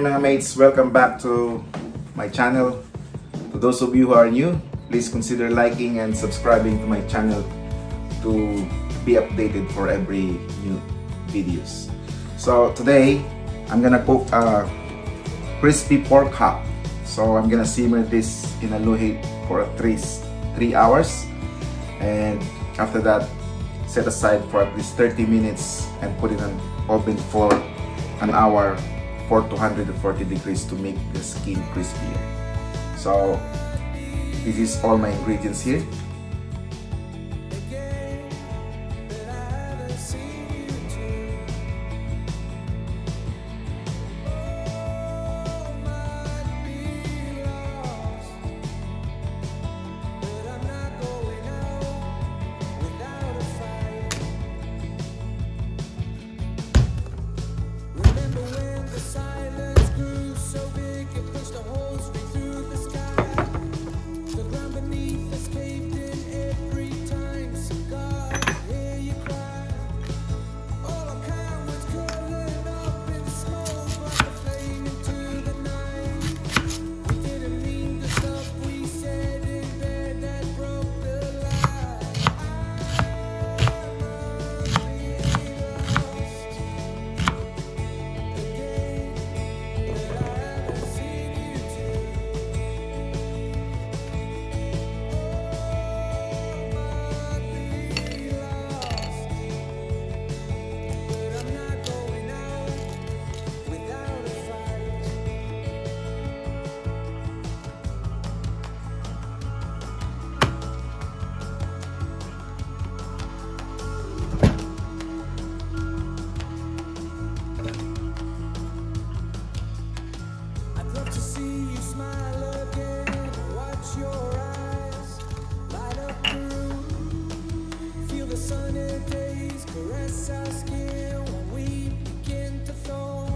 mga mates, welcome back to my channel. To those of you who are new, please consider liking and subscribing to my channel to be updated for every new videos. So today, I'm gonna cook a crispy pork chop. So I'm gonna simmer this in a low heat for at least 3 hours, and after that, set aside for at least 30 minutes and put it in an oven for an hour for 240 degrees to make the skin crispier. So this is all my ingredients here. Sunny days caress our skin when we begin to fall.